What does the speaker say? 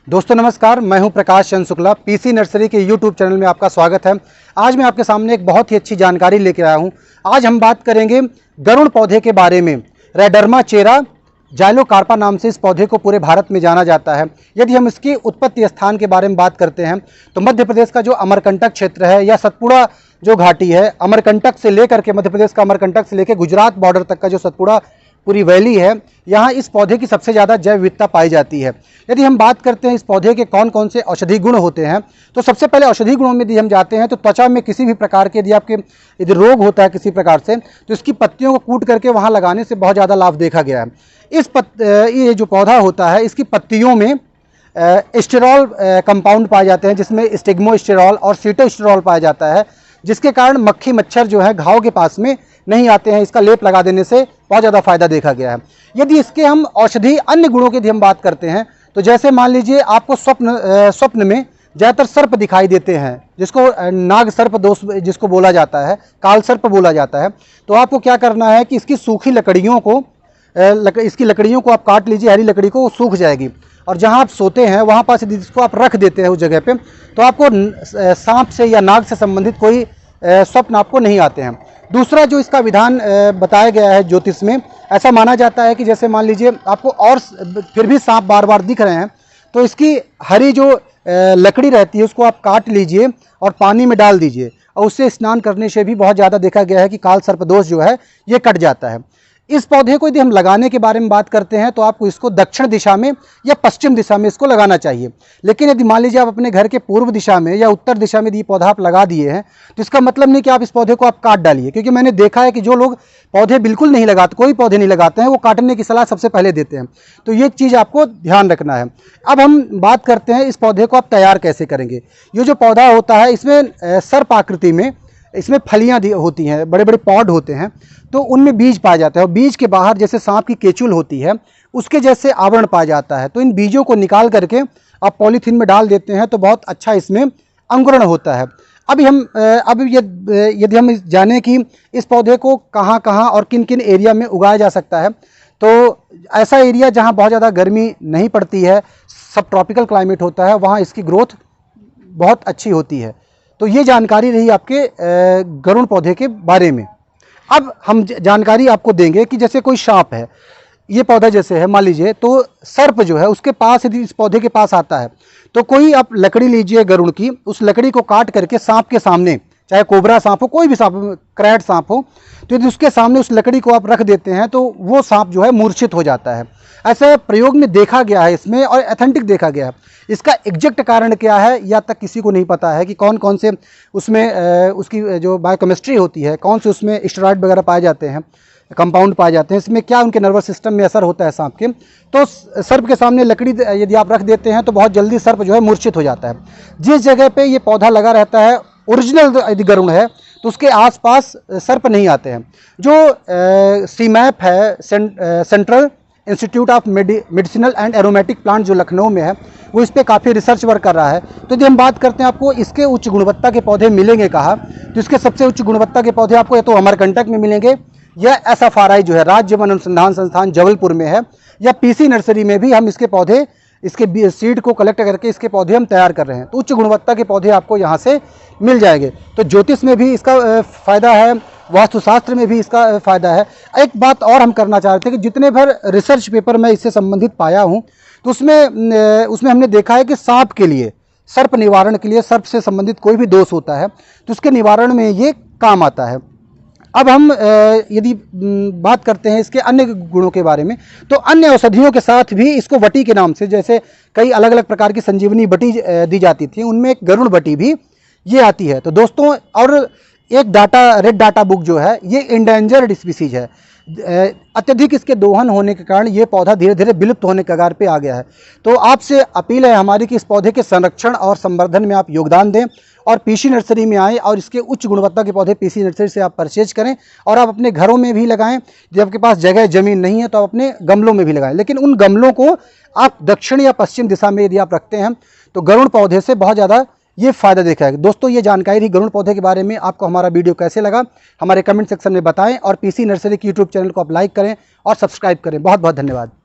दोस्तों नमस्कार, मैं हूं प्रकाश चंद्र शुक्ला। पीसी नर्सरी के यूट्यूब चैनल में आपका स्वागत है। आज मैं आपके सामने एक बहुत ही अच्छी जानकारी लेकर आया हूं। आज हम बात करेंगे गरुड़ पौधे के बारे में। रेडर्मा चेरा जाइलोकार्पा नाम से इस पौधे को पूरे भारत में जाना जाता है। यदि हम इसकी उत्पत्ति स्थान के बारे में बात करते हैं तो मध्य प्रदेश का जो अमरकंटक क्षेत्र है या सतपुड़ा जो घाटी है, अमरकंटक से लेकर के मध्य प्रदेश का अमरकंटक से लेकर गुजरात बॉर्डर तक का जो सतपुड़ा पूरी वैली है, यहाँ इस पौधे की सबसे ज़्यादा जैव विविधता पाई जाती है। यदि हम बात करते हैं इस पौधे के कौन कौन से औषधि गुण होते हैं, तो सबसे पहले औषधि गुणों में यदि हम जाते हैं तो त्वचा में किसी भी प्रकार के यदि आपके यदि रोग होता है किसी प्रकार से, तो इसकी पत्तियों को कूट करके वहाँ लगाने से बहुत ज़्यादा लाभ देखा गया है। ये जो पौधा होता है इसकी पत्तियों में स्टेरॉल कंपाउंड पाए जाते हैं, जिसमें स्टिग्मोस्टेरॉल और सीटोस्टेरॉल पाया जाता है, जिसके कारण मक्खी मच्छर जो है घाव के पास में नहीं आते हैं। इसका लेप लगा देने से बहुत ज़्यादा फायदा देखा गया है। यदि इसके हम औषधि अन्य गुणों की यदि हम बात करते हैं तो जैसे मान लीजिए आपको स्वप्न में ज़्यादातर सर्प दिखाई देते हैं, जिसको नाग सर्प दोष जिसको बोला जाता है, काल सर्प बोला जाता है, तो आपको क्या करना है कि इसकी सूखी लकड़ियों को इसकी लकड़ियों को आप काट लीजिए, हरी लकड़ी को, वो सूख जाएगी, और जहाँ आप सोते हैं वहाँ पास यदि इसको आप रख देते हैं उस जगह पे, तो आपको सांप से या नाग से संबंधित कोई स्वप्न आपको नहीं आते हैं। दूसरा जो इसका विधान बताया गया है ज्योतिष में, ऐसा माना जाता है कि जैसे मान लीजिए आपको और फिर भी सांप बार बार दिख रहे हैं, तो इसकी हरी जो लकड़ी रहती है उसको आप काट लीजिए और पानी में डाल दीजिए, और उससे स्नान करने से भी बहुत ज़्यादा देखा गया है कि काल सर्प दोष जो है ये कट जाता है। इस पौधे को यदि हम लगाने के बारे में बात करते हैं तो आपको इसको दक्षिण दिशा में या पश्चिम दिशा में इसको लगाना चाहिए। लेकिन यदि मान लीजिए आप अपने घर के पूर्व दिशा में या उत्तर दिशा में यदि पौधा आप लगा दिए हैं तो इसका मतलब नहीं कि आप इस पौधे को आप काट डालिए, क्योंकि मैंने देखा है कि जो लोग पौधे बिल्कुल नहीं लगाते, कोई पौधे नहीं लगाते हैं, वो काटने की सलाह सबसे पहले देते हैं। तो ये चीज़ आपको ध्यान रखना है। अब हम बात करते हैं इस पौधे को आप तैयार कैसे करेंगे। ये जो पौधा होता है इसमें सर्प आकृति में इसमें फलियाँ होती हैं, बड़े बड़े पॉड होते हैं, तो उनमें बीज पाया जाता है, और बीज के बाहर जैसे सांप की केचुल होती है उसके जैसे आवरण पाया जाता है। तो इन बीजों को निकाल करके आप पॉलीथीन में डाल देते हैं तो बहुत अच्छा इसमें अंकुरण होता है। अब यदि हम जानें कि इस पौधे को कहाँ कहाँ और किन किन एरिया में उगाया जा सकता है, तो ऐसा एरिया जहाँ बहुत ज़्यादा गर्मी नहीं पड़ती है, सब ट्रॉपिकल क्लाइमेट होता है, वहाँ इसकी ग्रोथ बहुत अच्छी होती है। तो ये जानकारी रही आपके गरुड़ पौधे के बारे में। अब हम जानकारी आपको देंगे कि जैसे कोई सांप है, ये पौधा जैसे है मान लीजिए, तो सर्प जो है उसके पास यदि इस पौधे के पास आता है तो कोई आप लकड़ी लीजिए गरुड़ की, उस लकड़ी को काट करके सांप के सामने, चाहे कोबरा सांप हो, कोई भी सांप, क्रैट सांप हो, तो यदि उसके सामने उस लकड़ी को आप रख देते हैं तो वो सांप जो है मूर्छित हो जाता है। ऐसा प्रयोग में देखा गया है इसमें, और ऑथेंटिक देखा गया है। इसका एग्जैक्ट कारण क्या है या तक किसी को नहीं पता है कि कौन कौन से उसमें उसकी जो बायोकेमिस्ट्री होती है, कौन से उसमें स्टेरॉइड वगैरह पाए जाते हैं, कंपाउंड पाए जाते हैं, इसमें क्या उनके नर्वस सिस्टम में असर होता है सांप के। तो सर्प के सामने लकड़ी यदि आप रख देते हैं तो बहुत जल्दी सर्प जो है मूर्छित हो जाता है। जिस जगह पे ये पौधा लगा रहता है, ओरिजिनल यदि गरुड़ है, तो उसके आसपास सर्प नहीं आते हैं। जो सीमैप है, central institute of medicinal and aromatic plant जो लखनऊ में है, वो इस पर काफ़ी रिसर्च वर्क कर रहा है। तो यदि हम बात करते हैं आपको इसके उच्च गुणवत्ता के पौधे मिलेंगे कहाँ, तो इसके सबसे उच्च गुणवत्ता के पौधे आपको या तो अमरकंटक में मिलेंगे, या SFRI जो है राज्य वन अनुसंधान संस्थान जबलपुर में है, या PC नर्सरी में भी हम इसके पौधे, इसके सीड को कलेक्ट करके इसके पौधे हम तैयार कर रहे हैं। तो उच्च गुणवत्ता के पौधे आपको यहाँ से मिल जाएंगे। तो ज्योतिष में भी इसका फ़ायदा है, वास्तुशास्त्र में भी इसका फ़ायदा है। एक बात और हम करना चाह रहे थे कि जितने भर रिसर्च पेपर मैं इससे संबंधित पाया हूँ, तो उसमें हमने देखा है कि सांप के लिए, सर्प निवारण के लिए, सर्प से संबंधित कोई भी दोष होता है तो उसके निवारण में ये काम आता है। अब हम यदि बात करते हैं इसके अन्य गुणों के बारे में, तो अन्य औषधियों के साथ भी इसको वटी के नाम से, जैसे कई अलग अलग प्रकार की संजीवनी बटी दी जाती थी, उनमें एक गरुड़ बटी भी ये आती है। तो दोस्तों, और एक रेड डाटा बुक जो है ये इंडेंजर्ड स्पीसीज है। अत्यधिक इसके दोहन होने के कारण ये पौधा धीरे धीरे विलुप्त होने के कगार पे आ गया है। तो आपसे अपील है हमारी कि इस पौधे के संरक्षण और संवर्धन में आप योगदान दें, और PC नर्सरी में आएँ और इसके उच्च गुणवत्ता के पौधे PC नर्सरी से आप परचेज करें, और आप अपने घरों में भी लगाएं। यदि आपके पास ज़मीन नहीं है तो आप अपने गमलों में भी लगाएं, लेकिन उन गमलों को आप दक्षिण या पश्चिम दिशा में यदि आप रखते हैं तो गरुड़ पौधे से बहुत ज़्यादा ये फ़ायदा देखा है। दोस्तों, ये जानकारी रही गरुड़ पौधे के बारे में। आपको हमारा वीडियो कैसे लगा हमारे कमेंट सेक्शन में बताएं, और PC नर्सरी के यूट्यूब चैनल को आप लाइक करें और सब्सक्राइब करें। बहुत बहुत धन्यवाद।